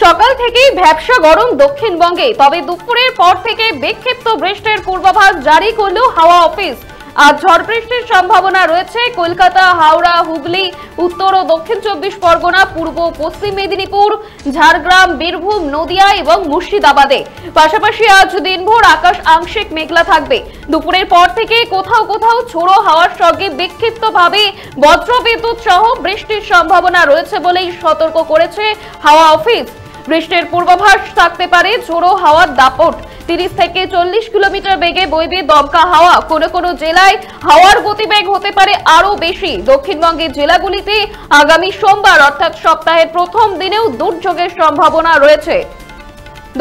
সকাল থেকেই ভ্যাপসা গরম দক্ষিণবঙ্গে, তবে দুপুরের পর থেকে বিক্ষিপ্ত বৃষ্টির পূর্বাভাস জারি করল হাওয়া অফিস। আজ ঝড় বৃষ্টির সম্ভাবনা রয়েছে কলকাতা, হাওড়া, হুগলি, উত্তর ও দক্ষিণ 24 পরগনা, পূর্ব পশ্চিম মেদিনীপুর, ঝাড়গ্রাম, বীরভূম, নদিয়া এবং মুর্শিদাবাদে। পাশাপাশি আজ দিনভর আকাশ আংশিক মেঘলা থাকবে। দুপুরের পর থেকে কোথাও কোথাও ঝোড়ো হাওয়ার সঙ্গে বিক্ষিপ্তভাবে বজ্রবিদ্যুৎ সহ বৃষ্টির সম্ভাবনা রয়েছে বলেই সতর্ক করেছে হাওয়া অফিস। বৃষ্টির পূর্বাভাস থাকতে পারে ঝোড়ো হাওয়ার দাপট। 30 থেকে 40 কিলোমিটার বেগে বইবে দমকা হাওয়া। কোনো কোনো জেলায় হাওয়ার গতিবেগ হতে পারে আরো বেশি। দক্ষিণবঙ্গের জেলাগুলিতে আগামী সোমবার অর্থাৎ সপ্তাহের প্রথম দিনেও দুর্যোগের সম্ভাবনা রয়েছে।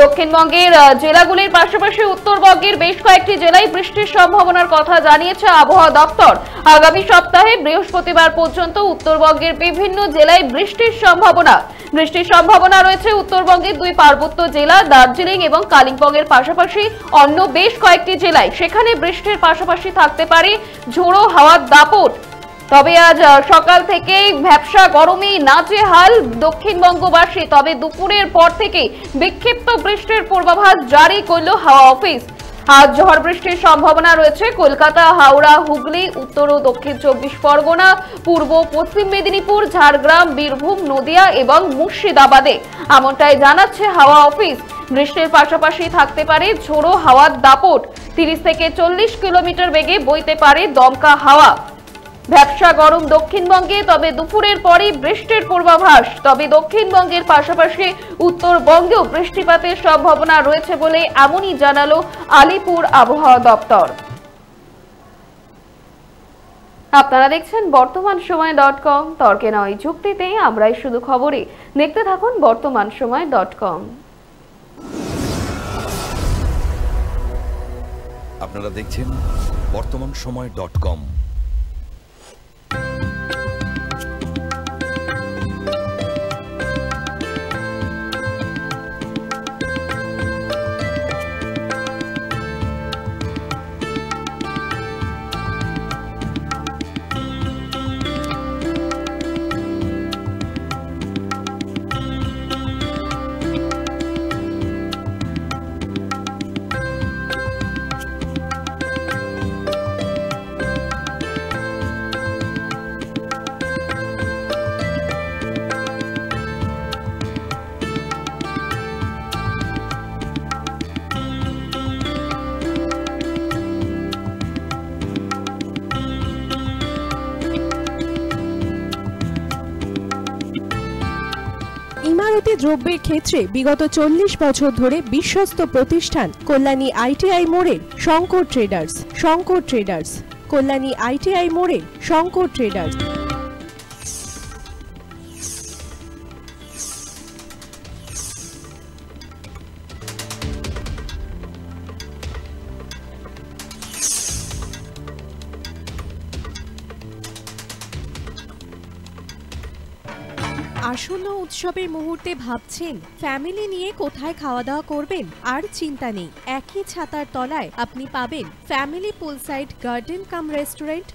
দক্ষিণবঙ্গের জেলাগুলির পাশাপাশি উত্তরবঙ্গের বেশ কয়েকটি জেলায় বৃষ্টির সম্ভাবনার কথা জানিয়েছে আবহাওয়া দপ্তর। আগামী সপ্তাহে বৃহস্পতিবার পর্যন্ত উত্তরবঙ্গের বিভিন্ন জেলায় বৃষ্টির সম্ভাবনা রয়েছে। উত্তরবঙ্গের 2 পার্বত্য জেলা দার্জিলিং এবং কালিম্পংয়ের পাশাপাশি অন্য বেশ কয়েকটি জেলায় সেখানে বৃষ্টির পাশাপাশি থাকতে পারে ঝোড়ো হাওয়ার দাপট। তবে আজ সকাল থেকেই ভ্যাপসা গরমে নাজেহাল দক্ষিণবঙ্গবাসী। তবে দুপুরের পর থেকে বিক্ষিপ্ত বৃষ্টির পূর্বাভাস জারি করল হাওয়া অফিস। আজ ঝড় বৃষ্টির সম্ভাবনা রয়েছে কলকাতা, হাওড়া, হুগলি, উত্তর ও দক্ষিণ 24 পরগনা, পূর্ব পশ্চিম মেদিনীপুর, ঝাড়গ্রাম, বীরভূম, নদিয়া এবং মুর্শিদাবাদে। এমনটাই জানাচ্ছে হাওয়া অফিস। বৃষ্টির পাশাপাশি থাকতে পারে ঝোড়ো হাওয়ার দাপট। 30 থেকে 40 কিলোমিটার বেগে বইতে পারে দমকা হাওয়া। ভ্যাপসা গরম দক্ষিণবঙ্গে, তবে দুপুরের পরে বৃষ্টির পূর্বাভাস। তবে দক্ষিণবঙ্গের পাশাপাশি উত্তরবঙ্গেও বৃষ্টিপাতের সম্ভাবনা রয়েছে বলে এমনই জানালো আলিপুর আবহাওয়া দপ্তর। আপনারা দেখছেন বর্তমান সময়.com। তর্কে নয় যুক্তিতে আমরাই শুধু খবরে। দেখতে থাকুন বর্তমান সময়.com। আপনারা দেখছেন বর্তমান সময়.com। ইমারতি দ্রব্যের ক্ষেত্রে বিগত 40 বছর ধরে বিশ্বস্ত প্রতিষ্ঠান কল্যাণী ITI মোড়ের শঙ্কর ট্রেডার্স। কল্যাণী ITI মোড়ের শঙ্কর ট্রেডার্স। আসন্ন উৎসবের মুহূর্তে ভাবছেন ফ্যামিলি নিয়ে কোথায় খাওয়া দাওয়া করবেন? আর চিন্তা নেই, একই ছাতার তলায় আপনি পাবেন family poolside garden cum restaurant,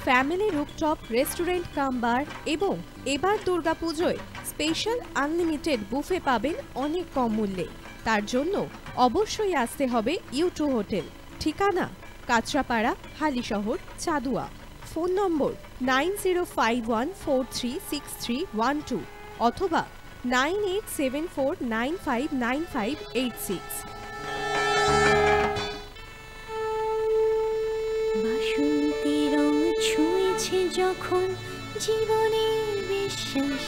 family rooftop restaurant cum bar এবং এবার দুর্গাপুজোয় স্পেশাল আনলিমিটেড বুফে পাবেন অনেক কম মূল্যে। তার জন্য অবশ্যই আসতে হবে U2 হোটেল। ঠিকানা কাঁচরাপাড়া, হালিশহর, চাদুয়া। ফোন নম্বর 9051436312 অথবা 9874959586। বাসন্তী রং ছুঁয়েছে যখন জীবনের বিশ্বাস,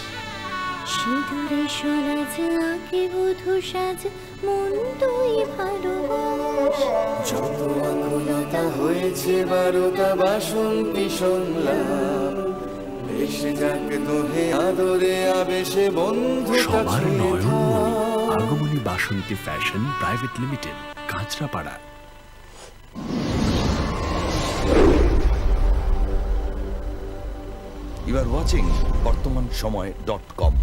সিঁদুরে সরাজ আঁকে বধূ সাজ, মন তুই ভালোবাস। যত আকুলতা হয়েছে বারোটা বাসন্তী সংলাপ, ভেসে যাক দোহে আদরে আবেশে বন্ধু সবার নয়নমণি Agamani Basanti fashion private limited, Kanchrapara. You are watching বর্তমান সময়.com।